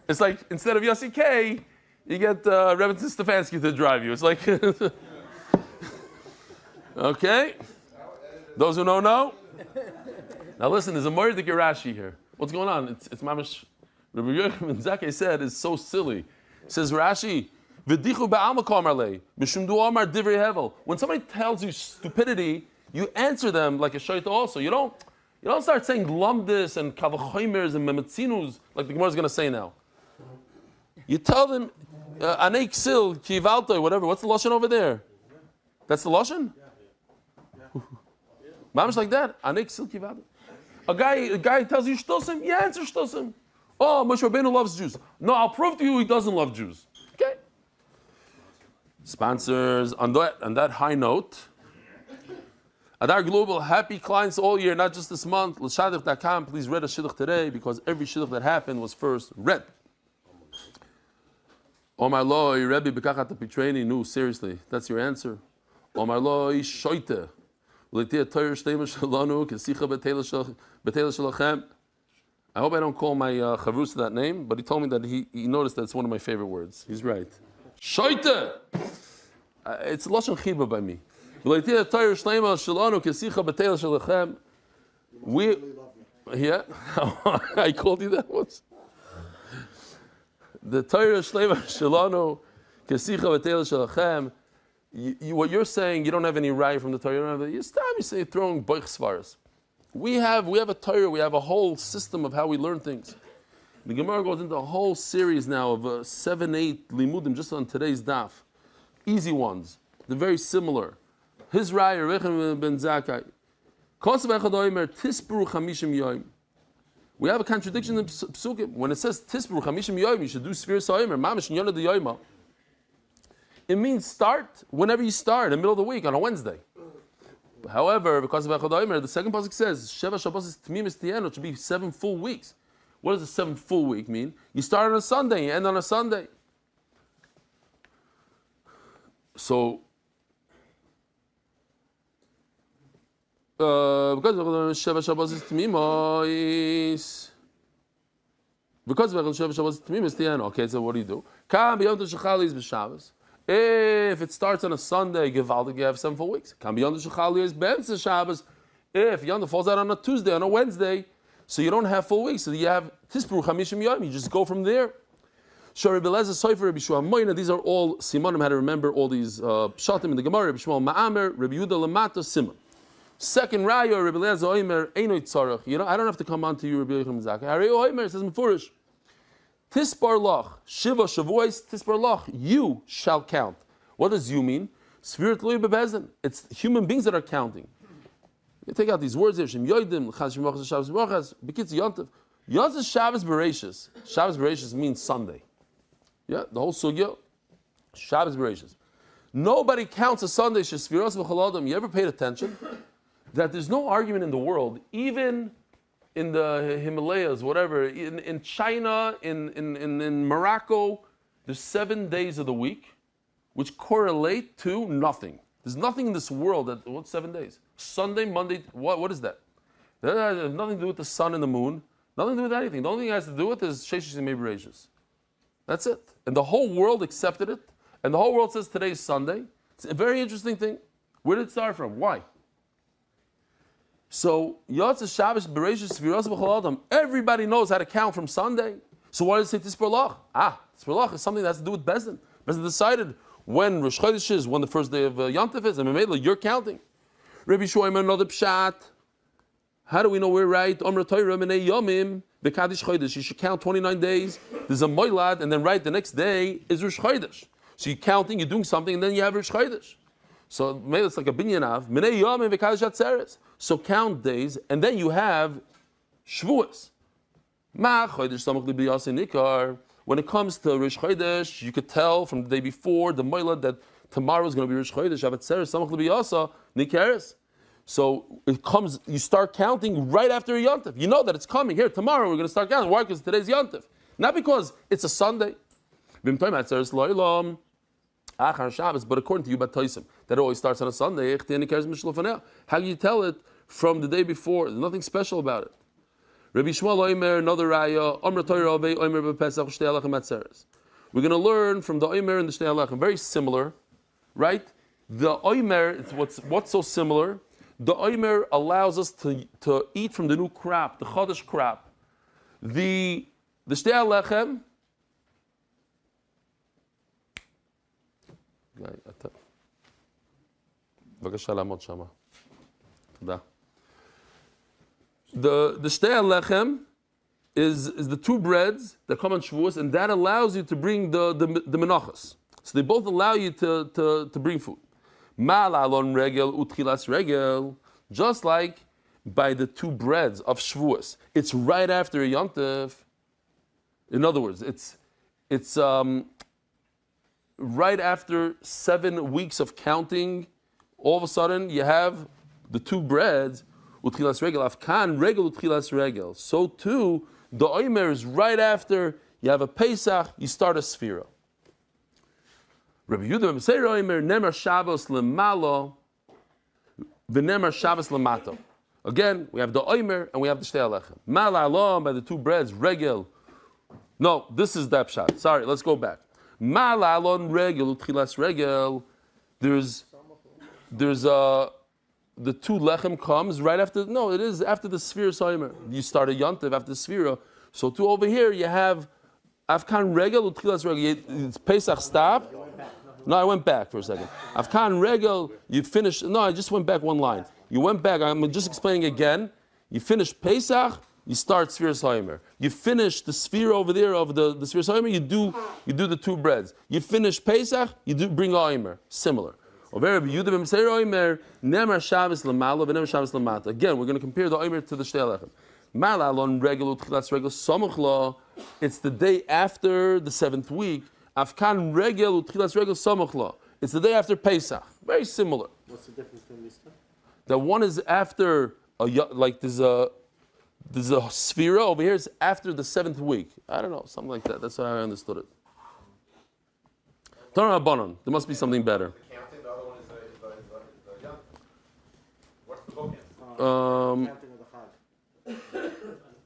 It's like instead of Yossi K, you get Rebbe Stefansky to drive you. It's like, okay. Those who don't know. Now listen, there's a Moirdik Rashi here. What's going on? It's mamish. Rabbi Yochanan ben Zakkai said is so silly. Says Rashi, "V'dichu ba'alma kamarle mishum du amar divrei hevel." When somebody tells you stupidity, you answer them like a shaita. Also, you don't start saying lumdis and kavachoimers and memetzinus like the Gemara is going to say now. You tell them anei ksil kivalto whatever. What's the lashon over there? That's the lashon. Mamish like that. Anei ksil kivalto. A guy tells you shtosim. Yeah, answer shtosim. Oh, Moshe Rabbeinu loves Jews. No, I'll prove to you he doesn't love Jews. Okay. Sponsors on that high note. Adar Global, happy clients all year, not just this month. L'shadich.com, please read a shidduch today because every shidduch that happened was first read. Oh my Lord, Rebbe Bekachat Pitreni, no, seriously, that's your answer. Oh my Lord, Shoite. I hope I don't call my chavrus that name, but he told me that he noticed that it's one of my favorite words. He's right. Shoite! It's lashon chiba by me. Yeah, I called you that once. The Torah Shlema Shalano Kesicha B'Teil Shalachem. What you're saying, you don't have any right from the Torah. You say throwing boich svaras. We have a Torah. We have a whole system of how we learn things. The Gemara goes into a whole series now of 7-8 limudim just on today's daf. Easy ones. They're very similar. His raya Rechem ben Zakkai. Kosev echad oimer tispuru chamishim yoyim. We have a contradiction in Psukim. When it says tispuru chamishim yoyim, you should do sphere sa'oimer mamish nyona de yoyma. It means start whenever you start, in the middle of the week, on a Wednesday. However, because of Echad Omer, the second pasuk says, Sheva Shabbos is Tmimis Tieno, it should be 7 full weeks. What does a 7 full week mean? You start on a Sunday, you end on a Sunday. So, because Sheva Shabbos is Tmimis, because Sheva Shabbos is Tmimis Tieno, okay, so what do? Kam b'yom t'shechali is b'Shabbos. If it starts on a Sunday, Givaldik, you have 7 full weeks. Can be Yom Shechali is Be'emes Shabbos. If Yom falls out on a Tuesday, on a Wednesday, so you don't have full weeks. So you have Tispuru Chamishim Yom. You just go from there. Shari Beleza Soifer Rabbi Shua Moina. These are all Simonim. How to remember all these Pshatim in the Gemara. Rabbi Shmuel Ma'amer, Rabbi Yehuda Lamata Simon. Second Raya, Rabbi Beleza Oimer Einoy Tzarach. I don't have to come on to you, Rabbi Yochanan ben Zakkai. Ariel Oimer says Mefurish. Tispar Lach, Shiva Shavuos, Tispar Lach, you shall count. What does you mean? Spirit Lui Bebezen. It's human beings that are counting. You take out these words here. Shem Yoidim, Chaz Shemachas, Shabbos Berachas, Bekitz Yontav. Yontav Shabbos Bereshis. Shabbos Bereshis means Sunday. Yeah, the whole sugya. Shabbos Bereshis. Nobody counts a Sunday. Shesfiros B'Chaladam. You ever paid attention that there's no argument in the world, even in the Himalayas, whatever, in China, in Morocco, there's 7 days of the week which correlate to nothing. There's nothing in this world that, what's 7 days? Sunday, Monday, what is that? That has nothing to do with the sun and the moon, nothing to do with anything. The only thing it has to do with is Sheshis and Mebereshis. That's it. And the whole world accepted it, and the whole world says today is Sunday. It's a very interesting thing. Where did it start from? Why? So, Yotze Shabbos Bereshis Sfiros B'Chol Adam. Everybody knows how to count from Sunday. So why does it say Tispar Lach? Tispar Lach is something that has to do with Bezdin. Bezdin decided when Rosh Chodesh is, when the first day of Yontif is, and Memela, you're counting. Rabbi Shoimer, another pshat. How do we know we're right? Omra Torah Menei Yomim B'Kadish Chodesh. You should count 29 days. There's a Moilad, and then right the next day is Rosh Chodesh. So you're counting, you're doing something, and then you have Rosh Chodesh. So maybe it's like a binyanav. Menei Yomim B'Kadish Atzeres. So count days, and then you have Shavuos. When it comes to Rosh Chodesh, you could tell from the day before the Moilad that tomorrow is going to be Rosh Chodesh. So it comes. You start counting right after Yontif. You know that it's coming. Here tomorrow we're going to start counting. Why? Because today's Yontif, not because it's a Sunday. Achar Shabbos, but according to you, Batoisim, that always starts on a Sunday. How do you tell it from the day before? There's nothing special about it. Rabbi Shmuel Omer, another Raya, Omer Torah Omer b'Pesach Shtei Alechem Atzeres. We're going to learn from the Omer and the Shtei Alechem, very similar, right? The Omer, what's so similar? The Omer allows us to eat from the new crop, the Chodesh crop. The Shtei Alechem, the Shtei Alechem is the two breads that come on Shavuos, and that allows you to bring the Menachos. So they both allow you to bring food. Ma'alon regel utchilas regel, just like by the two breads of Shavuos. It's right after a Yontif. In other words, it's right after 7 weeks of counting. All of a sudden, you have the two breads utchilas regel. Afkan regel utchilas regel. So too, the Omer is right after you have a Pesach. You start a Sfira. Rabbi Yehuda B'Meseir Omer Nemer Shabbos Lemalo V'Nemer Shabbos Lemato. Again, we have the Omer and we have the Shtei Alechem. Ma'alon by the two breads regel. No, this is the Pshat. Sorry, let's go back. Ma'alon regel utchilas regel. There's the two lechem comes right after. No, it is after the Sfira Soimer. You start a Yontiv after the Sfira. So too over here you have Afkan regel utchilas regel. It's Pesach stop. No, I went back for a second. Afkan regel, you finished. No, I just went back one line. You went back. I'm just explaining again. You finish Pesach. You start Sfira Soimer. You finish the Sfira over there of the Sfira Soimer. You do the two breads. You finish Pesach. You do bring Oimer. Similar. Again, we're going to compare the Omer to the Shtei Alechem. It's the day after the 7th week. Afkan regel utchilas regel samuchla. It's the day after Pesach. Very similar. What's the difference between these two? The one is after there's a Sfira over here. It's after the 7th week. I don't know, something like that. That's how I understood it. Torah Rabbanon. There must be something better.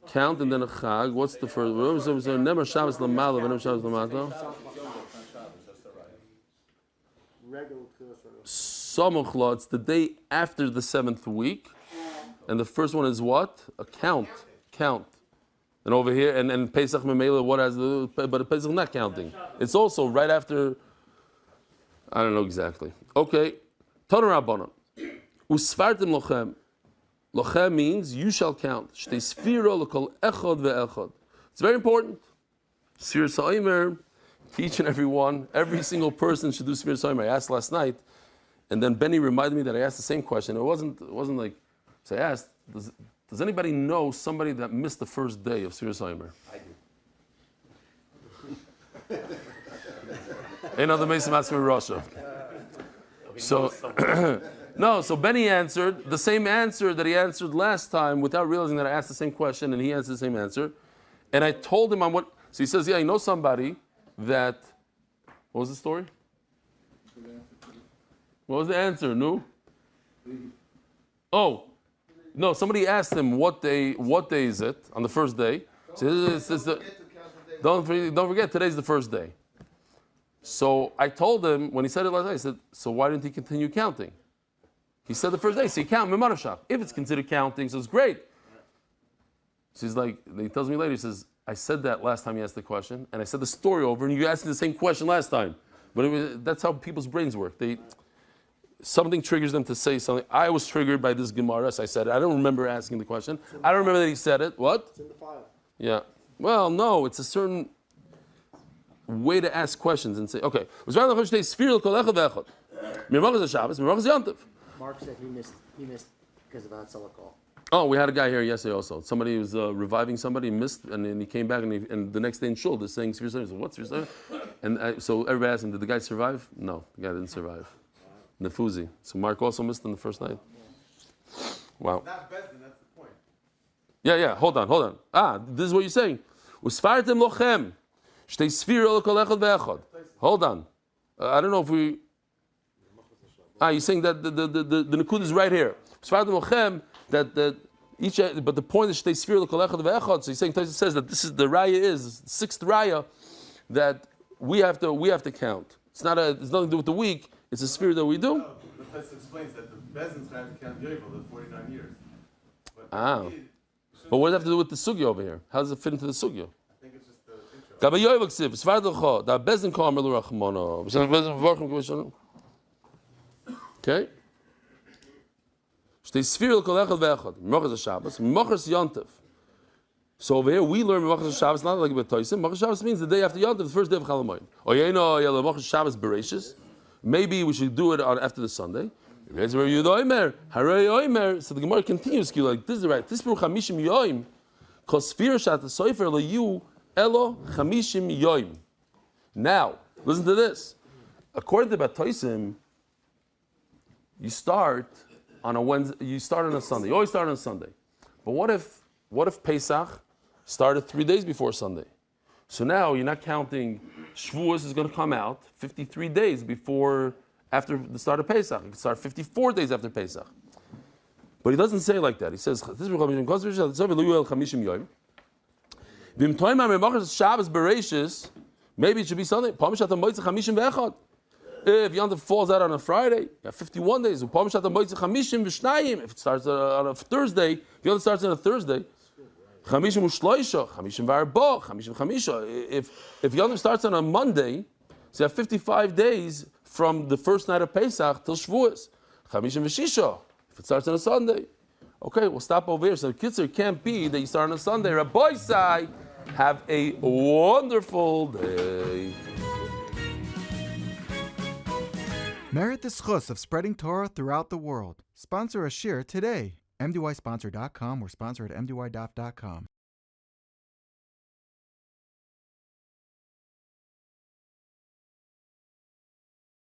Count and then a chag. What's the first? Nemer Shabbos Lamalo, Nemer Shabbos Lamato. Samuchla. It's the day after the 7th week, and the first one is what? A count. And over here, and Pesach Memela. What has the? But Pesach not counting. It's also right after. I don't know exactly. Okay. Torah Rabbanon. Usfartim lochem. Lochem means you shall count. Shtei sfira l'kol echad ve'echad. It's very important. Sfira Soimer, each and every one, every single person should do Sfira Soimer. I asked last night, and then Benny reminded me that I asked the same question. It wasn't like, so I asked, does anybody know somebody that missed the first day of Sfira Soimer? I do. Ain't other Mason Matzmer Russia. So. No, so Benny answered the same answer that he answered last time without realizing that I asked the same question, and he answered the same answer. And I told him on what. So he says, yeah, I know somebody that. What was the story? What was the answer? No? Oh, no, somebody asked him what day is it on the first day. So don't forget, today's the first day. So I told him, when he said it last night, I said, so why didn't he continue counting? He said the first day, so you count Menachos. If it's considered counting, so it's great. So he's like, he tells me later, he says, I said that last time you asked the question, and I said the story over, and you asked me the same question last time. But that's how people's brains work. Something triggers them to say something. I was triggered by this Gemara, so I said it. I don't remember asking the question. I don't remember that he said it. What? It's in the file. Yeah. Well, no, it's a certain way to ask questions and say, okay. Mark said he missed because of Hatzalah. Oh, we had a guy here yesterday also. Somebody was reviving somebody, missed, and then he came back, and the next day in Shul, they're saying, so what's Sfira? And so everybody asked him, did the guy survive? No, the guy didn't survive. Nefuzi. So Mark also missed on the first night. Wow. Not Bezdin, that's the point. Yeah, hold on. This is what you're saying. Usfartem lochem. Shtei sfira l'kol echad ve'echad. Hold on. I don't know if we. You're saying that the Nakud is right here. That each, but the point is Shtei Sfir l'Kol Echad Ve'echad. So he's saying, Tosfos says that this is the raya is the sixth raya that we have to count. It's nothing to do with the week. It's a sphere that we do. No, the Tosfos explains that the Bezin's have to count Yovel, the 49 years. But what does it have to do with the sugya over here? How does it fit into the sugya? I think it's just the intro. Okay. So over here we learn Menachos Shabbos not like a Betoisim. Menachos Shabbos means the day after Yom Tov, the first day of Chalamoyim. Menachos Shabbos Bereishis. Maybe we should do it after the Sunday. So the Gemara continues like this is right. This Baruch Hamishim Yoim, Kosfir Shat Soifer LeYu Elo Chamishim Yoim. Now listen to this. According to Betoisim, you start on a Wednesday. You start on a Sunday. You always start on a Sunday. But what if Pesach started 3 days before Sunday? So now you're not counting. Shavuos is going to come out 53 days after the start of Pesach. It can start 54 days after Pesach. But he doesn't say it like that. He says, maybe it should be Sunday. If Yom Tov falls out on a Friday, you have 51 days. If it starts on a Thursday, if Yom Tov starts on a Thursday, if Yom Tov starts on a Monday, so you have 55 days from the first night of Pesach till Shavuos. If it starts on a Sunday. Okay, we'll stop over here. So the Kitzur can't be that you start on a Sunday. Rabbi Sai, have a wonderful day. Merit the schus of spreading Torah throughout the world. Sponsor a shir today. MDYsponsor.com or sponsor at MDYDaf.com.